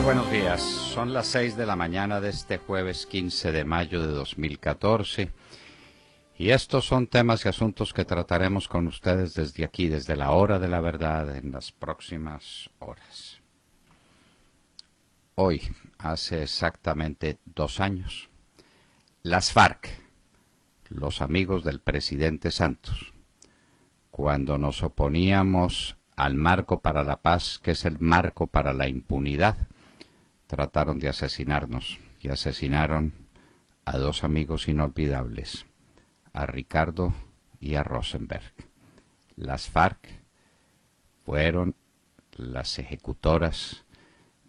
buenos días. Son las 6 de la mañana de este jueves 15 de mayo de 2014 y estos son temas y asuntos que trataremos con ustedes desde aquí, desde la hora de la verdad, en las próximas horas. Hoy, hace exactamente 2 años, las FARC, los amigos del presidente Santos, cuando nos oponíamos al marco para la paz, que es el marco para la impunidad, trataron de asesinarnos y asesinaron a 2 amigos inolvidables, a Ricardo y a Rosenberg. Las FARC fueron las ejecutoras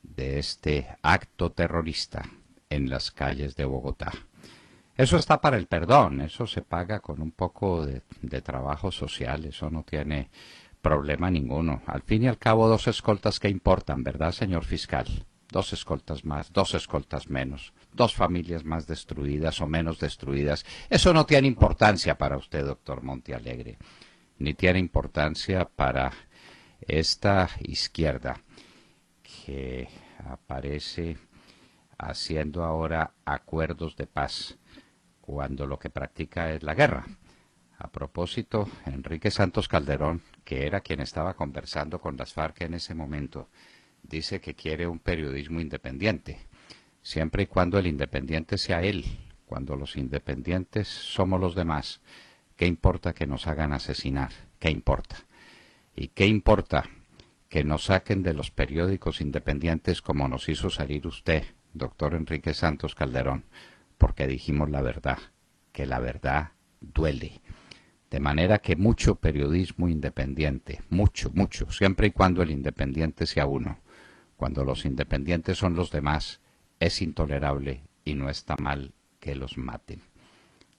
de este acto terrorista en las calles de Bogotá. Eso está para el perdón, eso se paga con un poco de trabajo social, eso no tiene problema ninguno. Al fin y al cabo, 2 escoltas que importan, ¿verdad, señor fiscal? 2 escoltas más, 2 escoltas menos, 2 familias más destruidas o menos destruidas. Eso no tiene importancia para usted, doctor Montealegre, ni tiene importancia para esta izquierda que aparece haciendo ahora acuerdos de paz cuando lo que practica es la guerra. A propósito, Enrique Santos Calderón, que era quien estaba conversando con las FARC en ese momento, dice que quiere un periodismo independiente, siempre y cuando el independiente sea él. Cuando los independientes somos los demás, ¿qué importa que nos hagan asesinar? ¿Qué importa? ¿Y qué importa que nos saquen de los periódicos independientes como nos hizo salir usted, doctor Enrique Santos Calderón? Porque dijimos la verdad, que la verdad duele. De manera que mucho periodismo independiente, mucho, siempre y cuando el independiente sea uno. Cuando los independientes son los demás, es intolerable y no está mal que los maten.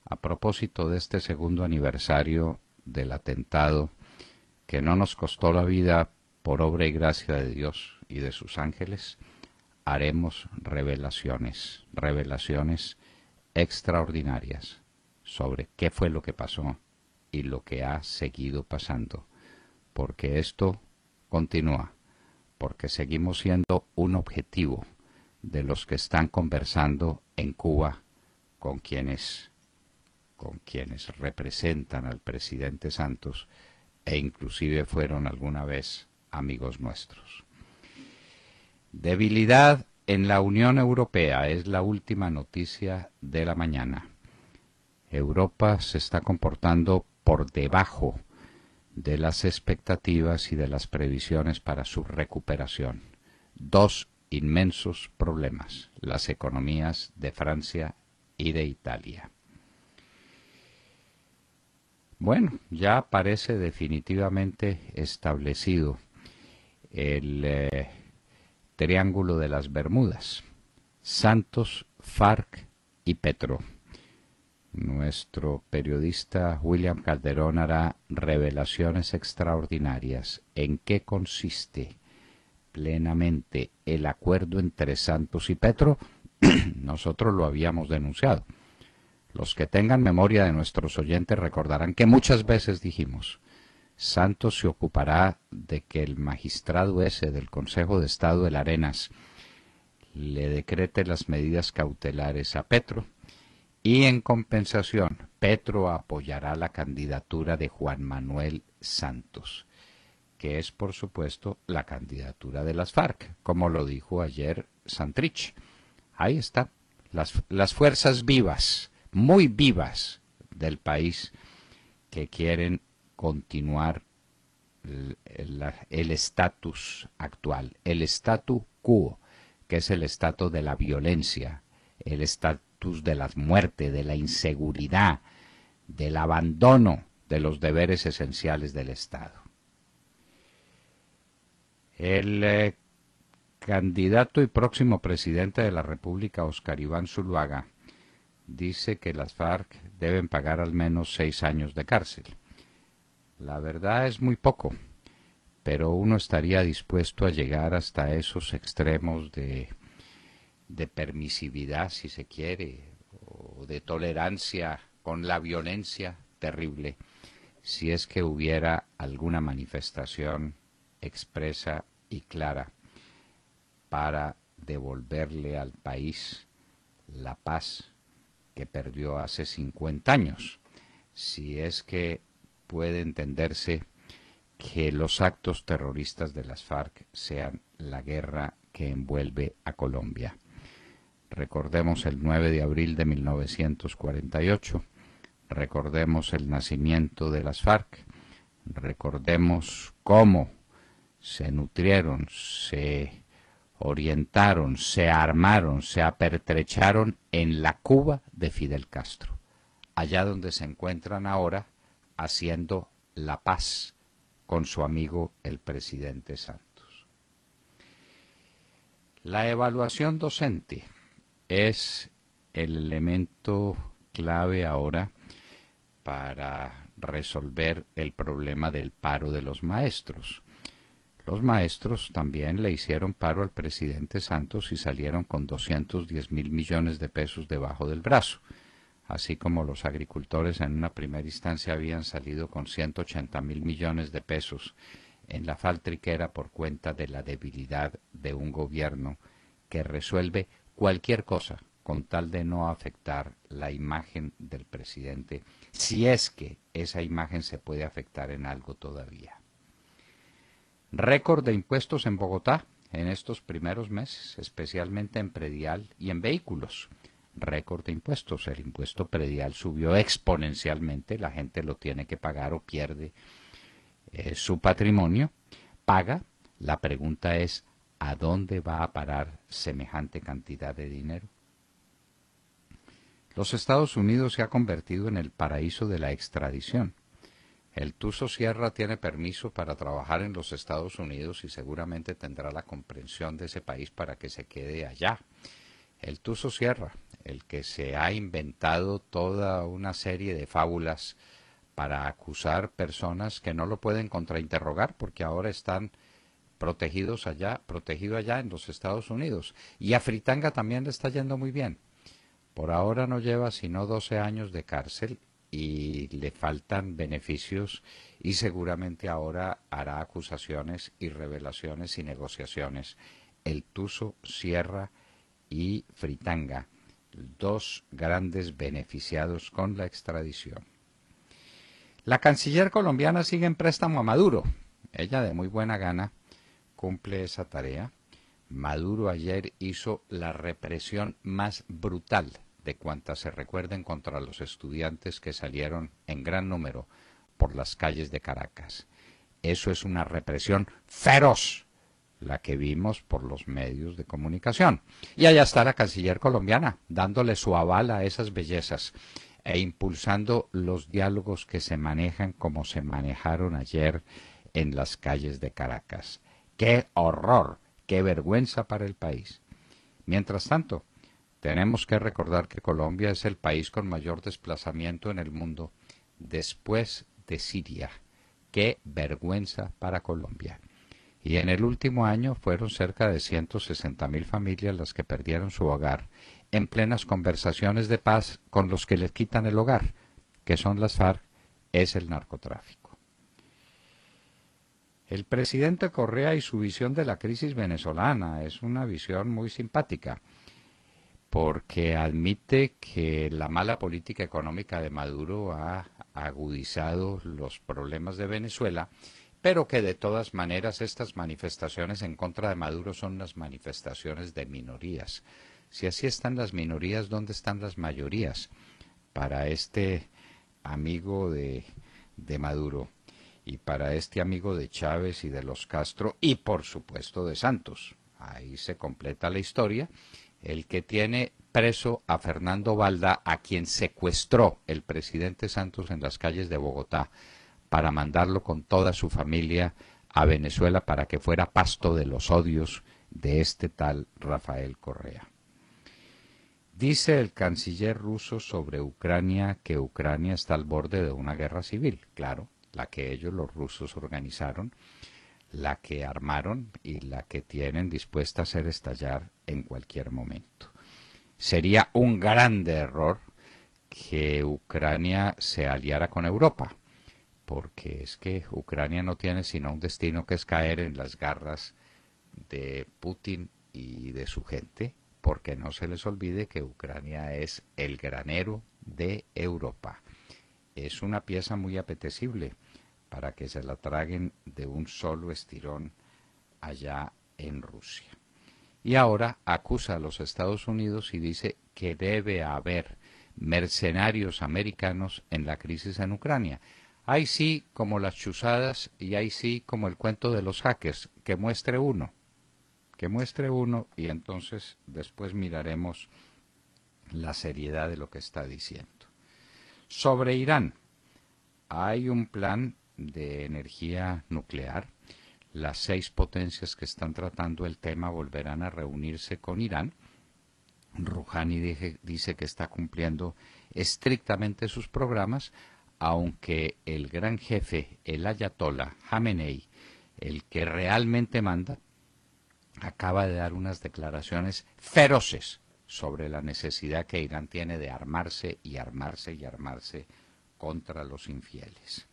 A propósito de este segundo aniversario del atentado, que no nos costó la vida por obra y gracia de Dios y de sus ángeles, haremos revelaciones extraordinarias sobre qué fue lo que pasó y lo que ha seguido pasando, porque esto continúa, porque seguimos siendo un objetivo de los que están conversando en Cuba con quienes representan al presidente Santos e inclusive fueron alguna vez amigos nuestros. Debilidad en la Unión Europea es la última noticia de la mañana. Europa se está comportando por debajo de las expectativas y de las previsiones para su recuperación. 2 inmensos problemas, las economías de Francia y de Italia. Bueno, ya parece definitivamente establecido el Triángulo de las Bermudas: Santos, FARC y Petro. Nuestro periodista William Calderón hará revelaciones extraordinarias en qué consiste plenamente el acuerdo entre Santos y Petro. Nosotros lo habíamos denunciado. Los que tengan memoria de nuestros oyentes recordarán que muchas veces dijimos: Santos se ocupará de que el magistrado ese del Consejo de Estado, el Arenas, le decrete las medidas cautelares a Petro, y en compensación Petro apoyará la candidatura de Juan Manuel Santos, que es por supuesto la candidatura de las FARC, como lo dijo ayer Santrich. Ahí está, las fuerzas vivas, muy vivas del país, que quieren continuar el estatus actual, el statu quo, que es el estatus de la violencia, el estatus de la muerte, de la inseguridad, del abandono de los deberes esenciales del Estado. El candidato y próximo presidente de la República, Óscar Iván Zuluaga, dice que las FARC deben pagar al menos 6 años de cárcel. La verdad es muy poco, pero uno estaría dispuesto a llegar hasta esos extremos de permisividad, si se quiere, o de tolerancia con la violencia terrible, si es que hubiera alguna manifestación expresa y clara para devolverle al país la paz que perdió hace 50 años, si es que puede entenderse que los actos terroristas de las FARC sean la guerra que envuelve a Colombia. Recordemos el 9 de abril de 1948, recordemos el nacimiento de las FARC, recordemos cómo se nutrieron, se orientaron, se armaron, se apertrecharon en la Cuba de Fidel Castro, allá donde se encuentran ahora haciendo la paz con su amigo el presidente Santos. La evaluación docente es el elemento clave ahora para resolver el problema del paro de los maestros. Los maestros también le hicieron paro al presidente Santos y salieron con 210.000 millones de pesos debajo del brazo, así como los agricultores en una primera instancia habían salido con 180.000 millones de pesos en la faltriquera por cuenta de la debilidad de un gobierno que resuelve cualquier cosa con tal de no afectar la imagen del presidente, si es que esa imagen se puede afectar en algo todavía. Récord de impuestos en Bogotá en estos primeros meses, especialmente en predial y en vehículos. Récord de impuestos. El impuesto predial subió exponencialmente, la gente lo tiene que pagar o pierde su patrimonio. Paga. La pregunta es, ¿a dónde va a parar semejante cantidad de dinero? Los Estados Unidos se ha convertido en el paraíso de la extradición. El Tuso Sierra tiene permiso para trabajar en los Estados Unidos y seguramente tendrá la comprensión de ese país para que se quede allá. El Tuso Sierra, el que se ha inventado toda una serie de fábulas para acusar personas que no lo pueden contrainterrogar porque ahora están protegido allá en los Estados Unidos. Y a Fritanga también le está yendo muy bien. Por ahora no lleva sino 12 años de cárcel y le faltan beneficios y seguramente ahora hará acusaciones y revelaciones y negociaciones. El Tuso Sierra y Fritanga, dos grandes beneficiados con la extradición. La canciller colombiana sigue en préstamo a Maduro. Ella de muy buena gana cumple esa tarea. Maduro ayer hizo la represión más brutal de cuantas se recuerden contra los estudiantes que salieron en gran número por las calles de Caracas. Eso es una represión feroz, la que vimos por los medios de comunicación. Y allá está la canciller colombiana, dándole su aval a esas bellezas e impulsando los diálogos que se manejan como se manejaron ayer en las calles de Caracas. ¡Qué horror! ¡Qué vergüenza para el país! Mientras tanto, tenemos que recordar que Colombia es el país con mayor desplazamiento en el mundo después de Siria. ¡Qué vergüenza para Colombia! Y en el último año fueron cerca de 160.000 familias las que perdieron su hogar en plenas conversaciones de paz con los que les quitan el hogar, que son las FARC, es el narcotráfico. El presidente Correa y su visión de la crisis venezolana es una visión muy simpática, porque admite que la mala política económica de Maduro ha agudizado los problemas de Venezuela, pero que de todas maneras estas manifestaciones en contra de Maduro son las manifestaciones de minorías. Si así están las minorías, ¿dónde están las mayorías? Para este amigo de Maduro y para este amigo de Chávez y de los Castro y por supuesto de Santos. Ahí se completa la historia. El que tiene preso a Fernando Valda, a quien secuestró el presidente Santos en las calles de Bogotá para mandarlo con toda su familia a Venezuela para que fuera pasto de los odios de este tal Rafael Correa. Dice el canciller ruso sobre Ucrania que Ucrania está al borde de una guerra civil. Claro, la que ellos los rusos organizaron, la que armaron y la que tienen dispuesta a hacer estallar en cualquier momento. Sería un grande error que Ucrania se aliara con Europa, porque es que Ucrania no tiene sino un destino que es caer en las garras de Putin y de su gente, porque no se les olvide que Ucrania es el granero de Europa. Es una pieza muy apetecible para que se la traguen de un solo estirón allá en Rusia. Y ahora acusa a los Estados Unidos y dice que debe haber mercenarios americanos en la crisis en Ucrania. Ahí sí como las chuzadas y ahí sí como el cuento de los hackers, que muestre uno y entonces después miraremos la seriedad de lo que está diciendo. Sobre Irán, hay un plan de energía nuclear. Las 6 potencias que están tratando el tema volverán a reunirse con Irán. Rouhani dice que está cumpliendo estrictamente sus programas, aunque el gran jefe, el ayatollah Jamenei, el que realmente manda, acaba de dar unas declaraciones feroces sobre la necesidad que Irán tiene de armarse y armarse y armarse contra los infieles.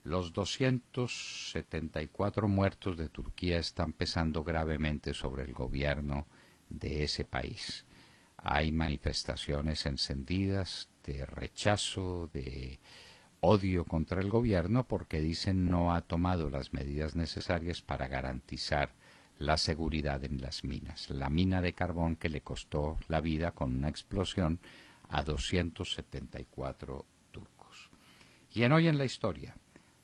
Los 274 muertos de Turquía están pesando gravemente sobre el gobierno de ese país. Hay manifestaciones encendidas de rechazo, de odio contra el gobierno porque dicen no ha tomado las medidas necesarias para garantizar la seguridad en las minas. La mina de carbón que le costó la vida con una explosión a 274 turcos. Y en Hoy en la Historia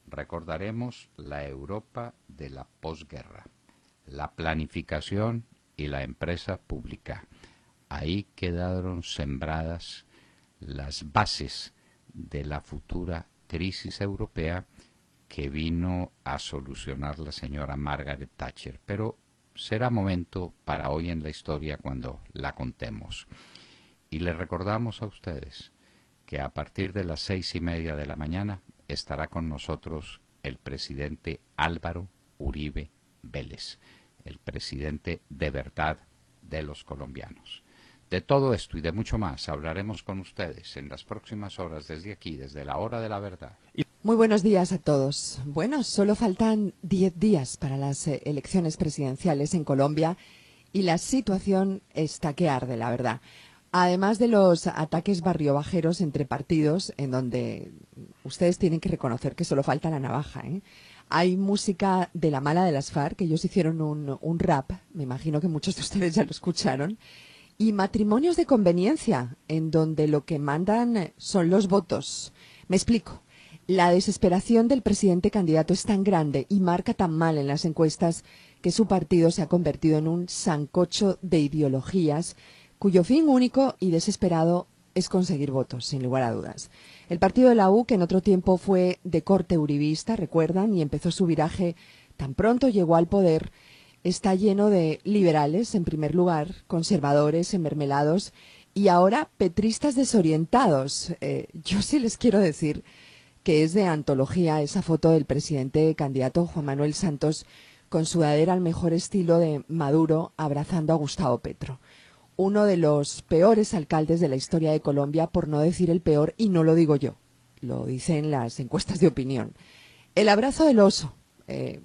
recordaremos la Europa de la posguerra, la planificación y la empresa pública. Ahí quedaron sembradas las bases de la futura crisis europea que vino a solucionar la señora Margaret Thatcher. Pero será momento para Hoy en la Historia cuando la contemos. Y les recordamos a ustedes que a partir de las 6:30 de la mañana estará con nosotros el presidente Álvaro Uribe Vélez, el presidente de verdad de los colombianos. De todo esto y de mucho más hablaremos con ustedes en las próximas horas desde aquí, desde la hora de la verdad. Muy buenos días a todos. Bueno, solo faltan 10 días para las elecciones presidenciales en Colombia y la situación está que arde, la verdad. Además de los ataques barriobajeros entre partidos, en donde ustedes tienen que reconocer que solo falta la navaja, ¿eh? Hay música de la mala de las FARC, que ellos hicieron un rap, me imagino que muchos de ustedes ya lo escucharon, y matrimonios de conveniencia, en donde lo que mandan son los votos. Me explico. La desesperación del presidente candidato es tan grande y marca tan mal en las encuestas que su partido se ha convertido en un sancocho de ideologías cuyo fin único y desesperado es conseguir votos, sin lugar a dudas. El partido de la U, que en otro tiempo fue de corte uribista, recuerdan, y empezó su viraje tan pronto llegó al poder, está lleno de liberales, en primer lugar, conservadores, enmermelados, y ahora petristas desorientados. Yo sí les quiero decir que es de antología esa foto del presidente candidato Juan Manuel Santos con sudadera al mejor estilo de Maduro abrazando a Gustavo Petro. Uno de los peores alcaldes de la historia de Colombia, por no decir el peor, y no lo digo yo, lo dicen las encuestas de opinión. El abrazo del oso,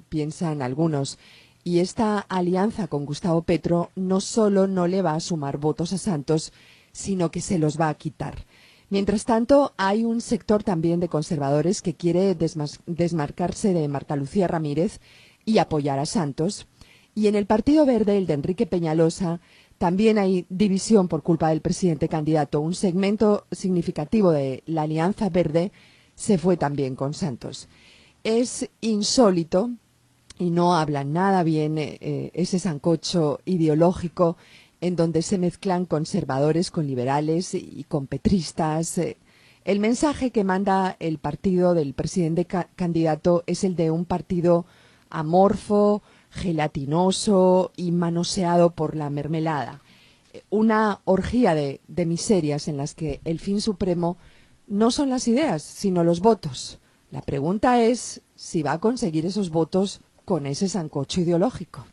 piensan algunos, y esta alianza con Gustavo Petro no solo no le va a sumar votos a Santos, sino que se los va a quitar. Mientras tanto, hay un sector también de conservadores que quiere desmarcarse de Marta Lucía Ramírez y apoyar a Santos. Y en el Partido Verde, el de Enrique Peñalosa, también hay división por culpa del presidente candidato. Un segmento significativo de la Alianza Verde se fue también con Santos. Es insólito y no habla nada bien ese sancocho ideológico en donde se mezclan conservadores con liberales y con petristas. El mensaje que manda el partido del presidente candidato es el de un partido amorfo, gelatinoso y manoseado por la mermelada. Una orgía de miserias en las que el fin supremo no son las ideas, sino los votos. La pregunta es si va a conseguir esos votos con ese sancocho ideológico.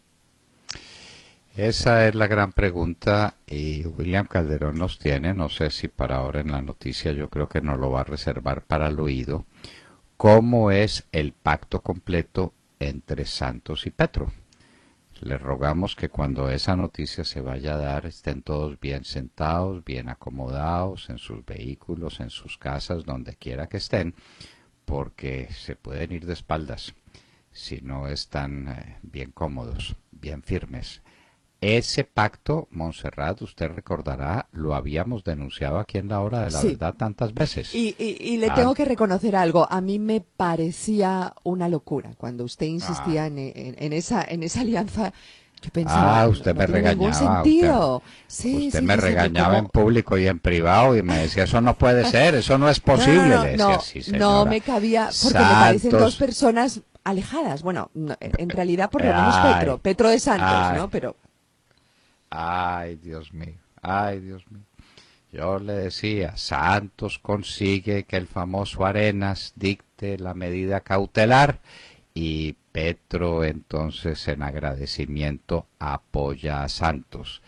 Esa es la gran pregunta y William Calderón nos tiene, no sé si para ahora en la noticia, yo creo que nos lo va a reservar para el oído, cómo es el pacto completo entre Santos y Petro. Le rogamos que cuando esa noticia se vaya a dar estén todos bien sentados, bien acomodados en sus vehículos, en sus casas, donde quiera que estén, porque se pueden ir de espaldas si no están bien cómodos, bien firmes. Ese pacto, Montserrat, usted recordará, lo habíamos denunciado aquí en La Hora de la Sí. Verdad tantas veces. Y le tengo que reconocer algo. A mí me parecía una locura cuando usted Ah, insistía en esa alianza. Yo pensaba, no, usted no me tiene ningún regañaba, usted, sentido. Sí, usted sí, me sí, sí, regañaba en como... público y en privado y me decía, eso no puede ser, eso no es No, no, posible. no, Le decía, no, sí, no señora. me cabía, porque me parecen dos Santos, personas alejadas. Bueno, en realidad por lo menos ay, Petro de Santos, ay, ¿no? Pero ay, Dios mío, ay, Dios mío. Yo le decía, Santos consigue que el famoso Arenas dicte la medida cautelar y Petro entonces en agradecimiento apoya a Santos.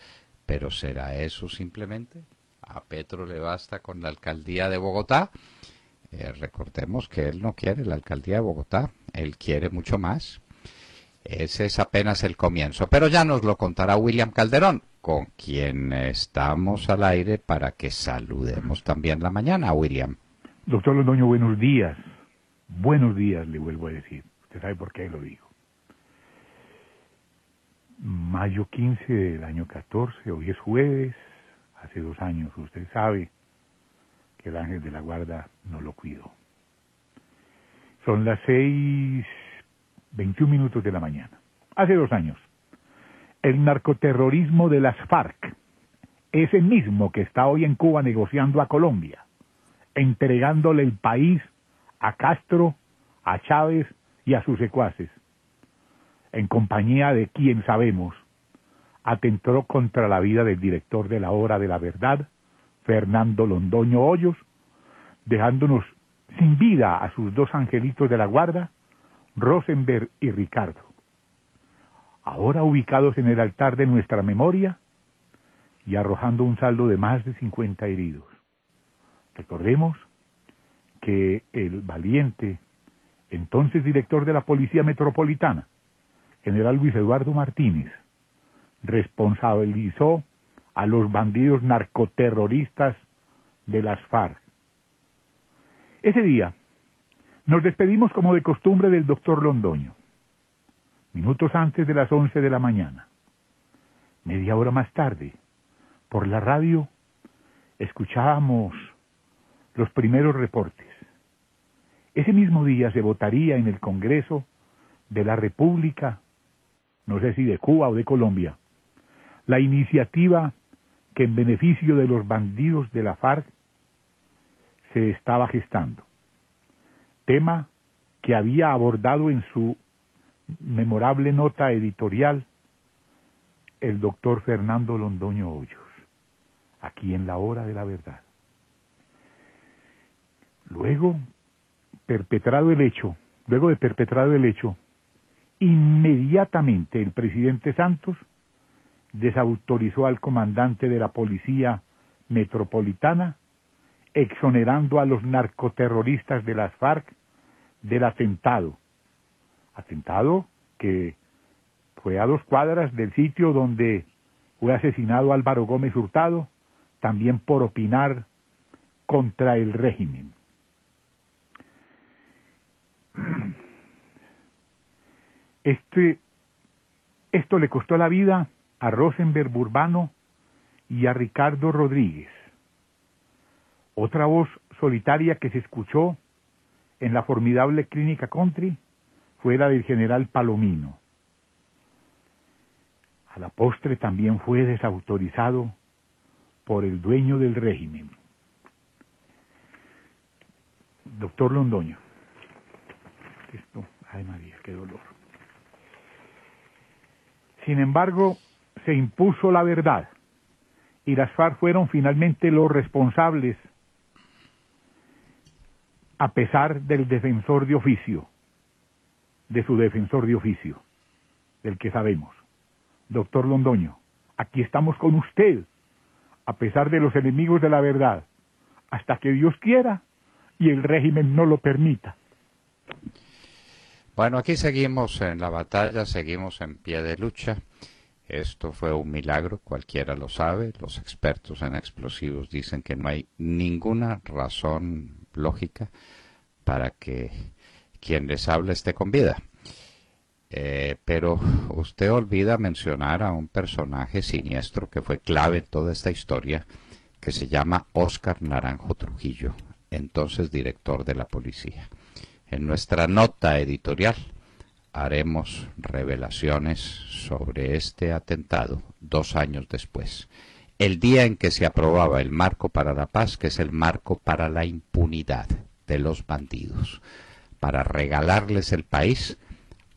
Pero ¿será eso simplemente? A Petro le basta con la alcaldía de Bogotá. Recordemos que él no quiere la alcaldía de Bogotá, él quiere mucho más. Ese es apenas el comienzo, pero ya nos lo contará William Calderón, con quien estamos al aire para que saludemos también la mañana, William. Doctor Londoño, buenos días. Buenos días, le vuelvo a decir. Usted sabe por qué lo digo. Mayo 15 del año 14, hoy es jueves, hace 2 años. Usted sabe que el ángel de la guarda no lo cuidó. Son las 6:21 de la mañana. Hace 2 años. El narcoterrorismo de las FARC, ese mismo que está hoy en Cuba negociando a Colombia, entregándole el país a Castro, a Chávez y a sus secuaces, en compañía de quien sabemos, atentó contra la vida del director de La Hora de la Verdad, Fernando Londoño Hoyos, dejándonos sin vida a sus 2 angelitos de la guarda, Rosenberg y Ricardo, ahora ubicados en el altar de nuestra memoria y arrojando un saldo de más de 50 heridos. Recordemos que el valiente, entonces director de la Policía Metropolitana, general Luis Eduardo Martínez, responsabilizó a los bandidos narcoterroristas de las FARC. Ese día nos despedimos como de costumbre del doctor Londoño, minutos antes de las 11 de la mañana. Media hora más tarde, por la radio, escuchábamos los primeros reportes. Ese mismo día se votaría en el Congreso de la República, no sé si de Cuba o de Colombia, la iniciativa que en beneficio de los bandidos de la FARC se estaba gestando. Tema que había abordado en su memorable nota editorial el doctor Fernando Londoño Hoyos, aquí en La Hora de la Verdad. Luego de perpetrado el hecho, inmediatamente el presidente Santos desautorizó al comandante de la Policía Metropolitana, exonerando a los narcoterroristas de las FARC del atentado que fue a 2 cuadras del sitio donde fue asesinado Álvaro Gómez Hurtado, también por opinar contra el régimen. Esto le costó la vida a Rosenberg Burbano y a Ricardo Rodríguez. Otra voz solitaria que se escuchó en la formidable clínica Country fue la del general Palomino. A la postre también fue desautorizado por el dueño del régimen. Doctor Londoño, ay María, qué dolor. Sin embargo, se impuso la verdad y las FARC fueron finalmente los responsables, a pesar del defensor de oficio, de su defensor de oficio, del que sabemos. Doctor Londoño, aquí estamos con usted, a pesar de los enemigos de la verdad, hasta que Dios quiera y el régimen no lo permita. Bueno, aquí seguimos en la batalla, seguimos en pie de lucha. Esto fue un milagro, cualquiera lo sabe. Los expertos en explosivos dicen que no hay ninguna razón lógica para que quien les habla esté con vida. Pero usted olvida mencionar a un personaje siniestro que fue clave en toda esta historia, que se llama Óscar Naranjo Trujillo, entonces director de la policía. En nuestra nota editorial haremos revelaciones sobre este atentado 2 años después, el día en que se aprobaba el marco para la paz, que es el marco para la impunidad de los bandidos, para regalarles el país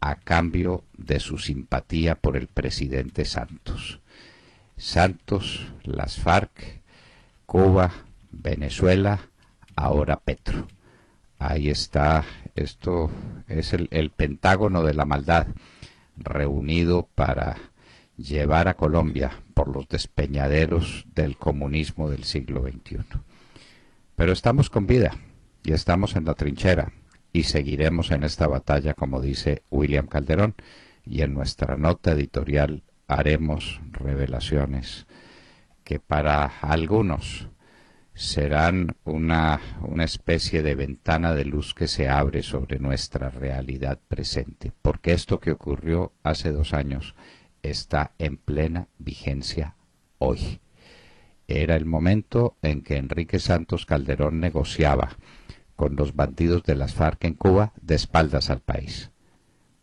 a cambio de su simpatía por el presidente Santos. Santos, las FARC, Cuba, Venezuela, ahora Petro. Ahí está, esto es el pentágono de la maldad reunido para llevar a Colombia por los despeñaderos del comunismo del siglo XXI. Pero estamos con vida y estamos en la trinchera y seguiremos en esta batalla, como dice William Calderón, y en nuestra nota editorial haremos revelaciones que para algunos serán una especie de ventana de luz que se abre sobre nuestra realidad presente, porque esto que ocurrió hace 2 años está en plena vigencia hoy. Era el momento en que Enrique Santos Calderón negociaba con los bandidos de las FARC en Cuba de espaldas al país,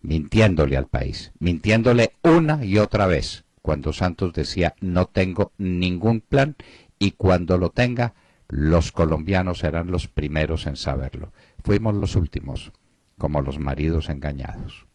mintiéndole al país, mintiéndole una y otra vez, cuando Santos decía no tengo ningún plan, y cuando lo tenga, los colombianos serán los primeros en saberlo. Fuimos los últimos, como los maridos engañados.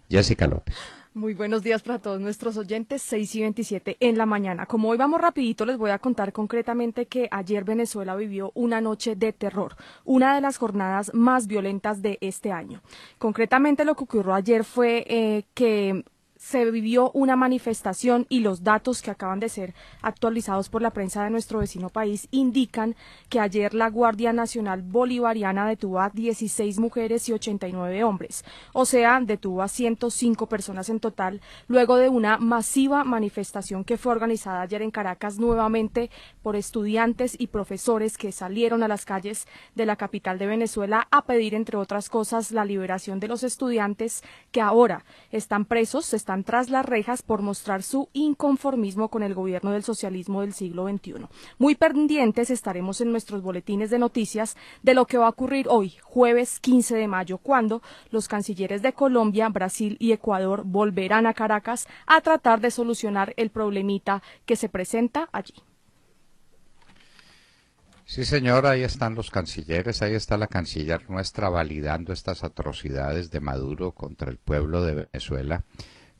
Jessica López. Muy buenos días para todos nuestros oyentes, 6:27 en la mañana. Como hoy vamos rapidito, les voy a contar concretamente que ayer Venezuela vivió una noche de terror, una de las jornadas más violentas de este año. Concretamente lo que ocurrió ayer fue que se vivió una manifestación y los datos que acaban de ser actualizados por la prensa de nuestro vecino país indican que ayer la Guardia Nacional Bolivariana detuvo a 16 mujeres y 89 hombres, o sea, detuvo a 105 personas en total, luego de una masiva manifestación que fue organizada ayer en Caracas nuevamente por estudiantes y profesores que salieron a las calles de la capital de Venezuela a pedir, entre otras cosas, la liberación de los estudiantes que ahora están presos, están tras las rejas por mostrar su inconformismo con el gobierno del socialismo del siglo XXI. Muy pendientes estaremos en nuestros boletines de noticias de lo que va a ocurrir hoy, jueves 15 de mayo, cuando los cancilleres de Colombia, Brasil y Ecuador volverán a Caracas a tratar de solucionar el problemita que se presenta allí. Sí, señor, ahí están los cancilleres, ahí está la canciller nuestra validando estas atrocidades de Maduro contra el pueblo de Venezuela,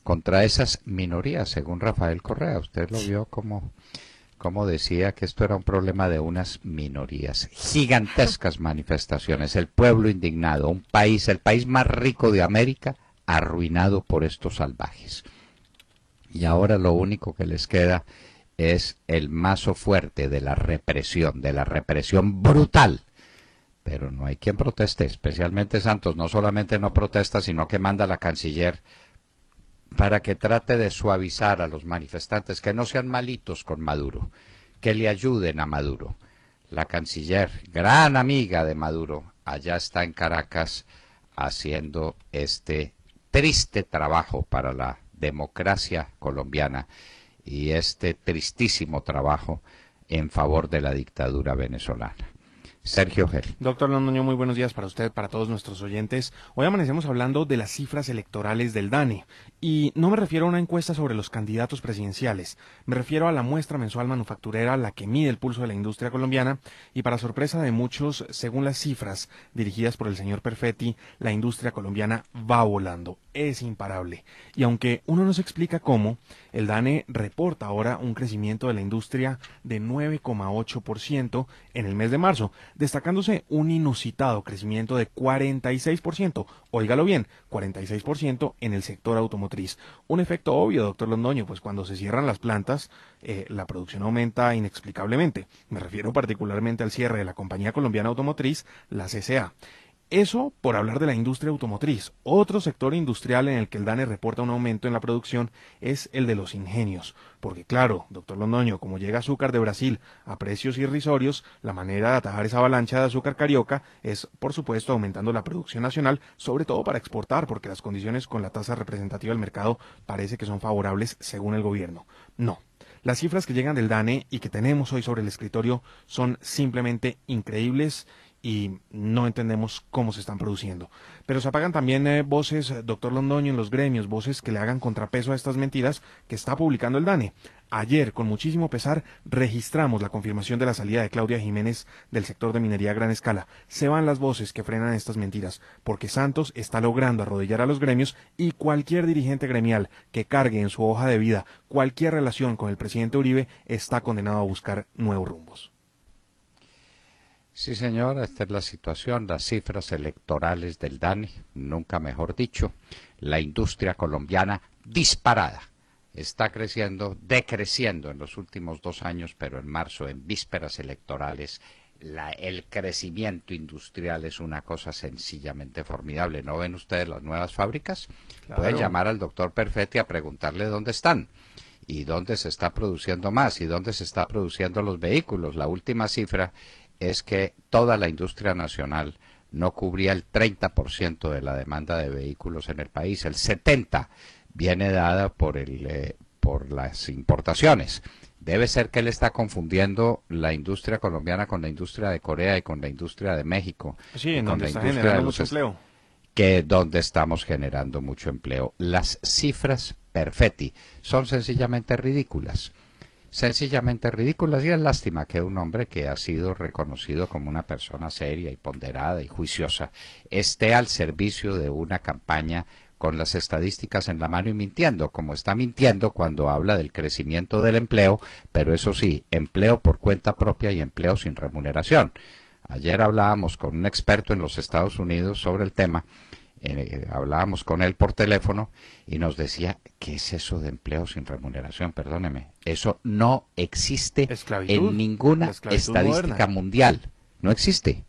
contra esas minorías, según Rafael Correa. Usted lo vio como decía que esto era un problema de unas minorías. Gigantescas manifestaciones, el pueblo indignado, el país más rico de América, arruinado por estos salvajes. Y ahora lo único que les queda es el mazo fuerte de la represión brutal. Pero no hay quien proteste, especialmente Santos. No solamente no protesta, sino que manda a la canciller para que trate de suavizar a los manifestantes, que no sean malitos con Maduro, que le ayuden a Maduro. La canciller, gran amiga de Maduro, allá está en Caracas haciendo este triste trabajo para la democracia colombiana y este tristísimo trabajo en favor de la dictadura venezolana. Sergio Gel. Doctor Londoño, muy buenos días para usted, para todos nuestros oyentes. Hoy amanecemos hablando de las cifras electorales del DANE. Y no me refiero a una encuesta sobre los candidatos presidenciales. Me refiero a la muestra mensual manufacturera, la que mide el pulso de la industria colombiana. Y para sorpresa de muchos, según las cifras dirigidas por el señor Perfetti, la industria colombiana va volando. Es imparable. Y aunque uno no se explica cómo, el DANE reporta ahora un crecimiento de la industria de 9,8% en el mes de marzo, destacándose un inusitado crecimiento de 46%, óigalo bien, 46% en el sector automotriz. Un efecto obvio, doctor Londoño, pues cuando se cierran las plantas, la producción aumenta inexplicablemente. Me refiero particularmente al cierre de la compañía colombiana automotriz, la CCA. Eso por hablar de la industria automotriz. Otro sector industrial en el que el DANE reporta un aumento en la producción es el de los ingenios. Porque claro, doctor Londoño, como llega azúcar de Brasil a precios irrisorios, la manera de atajar esa avalancha de azúcar carioca es, por supuesto, aumentando la producción nacional, sobre todo para exportar, porque las condiciones con la tasa representativa del mercado parece que son favorables según el gobierno. No. Las cifras que llegan del DANE y que tenemos hoy sobre el escritorio son simplemente increíbles y no entendemos cómo se están produciendo. Pero se apagan también voces, doctor Londoño, en los gremios, voces que le hagan contrapeso a estas mentiras que está publicando el DANE. Ayer, con muchísimo pesar, registramos la confirmación de la salida de Claudia Jiménez del sector de minería a gran escala. Se van las voces que frenan estas mentiras, porque Santos está logrando arrodillar a los gremios y cualquier dirigente gremial que cargue en su hoja de vida cualquier relación con el presidente Uribe está condenado a buscar nuevos rumbos. Sí, señor, esta es la situación, las cifras electorales del DANE, nunca mejor dicho, la industria colombiana disparada, está creciendo, decreciendo en los últimos 2 años, pero en marzo, en vísperas electorales, el crecimiento industrial es una cosa sencillamente formidable. ¿No ven ustedes las nuevas fábricas? Claro. Pueden llamar al doctor Perfetti a preguntarle dónde están y dónde se está produciendo más y dónde se está produciendo los vehículos. La última cifra es que toda la industria nacional no cubría el 30% de la demanda de vehículos en el país, el 70% viene dada por las importaciones. Debe ser que él está confundiendo la industria colombiana con la industria de Corea y con la industria de México. Sí, en donde está generando mucho empleo. Que donde estamos generando mucho empleo. Las cifras Perfetti son sencillamente ridículas. Sencillamente ridículas, y es lástima que un hombre que ha sido reconocido como una persona seria y ponderada y juiciosa esté al servicio de una campaña con las estadísticas en la mano y mintiendo, como está mintiendo cuando habla del crecimiento del empleo, pero eso sí, empleo por cuenta propia y empleo sin remuneración. Ayer hablábamos con un experto en los Estados Unidos sobre el tema. Hablábamos con él por teléfono y nos decía, ¿qué es eso de empleo sin remuneración? Perdóneme, eso no existe en ninguna estadística mundial. No existe,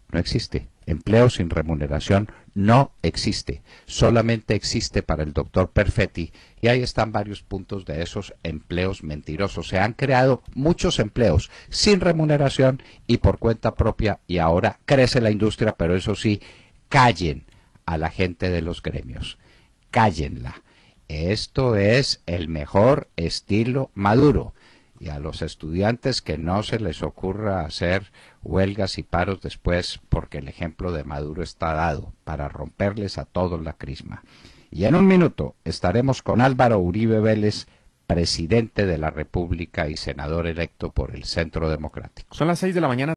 no existe. Empleo sin remuneración no existe. Solamente existe para el doctor Perfetti y ahí están varios puntos de esos empleos mentirosos. Se han creado muchos empleos sin remuneración y por cuenta propia y ahora crece la industria, pero eso sí, callen a la gente de los gremios, cállenla. Esto es el mejor estilo Maduro. Y a los estudiantes que no se les ocurra hacer huelgas y paros después, porque el ejemplo de Maduro está dado para romperles a todos la crisma. Y en un minuto estaremos con Álvaro Uribe Vélez, presidente de la República y senador electo por el Centro Democrático. Son las 6 de la mañana.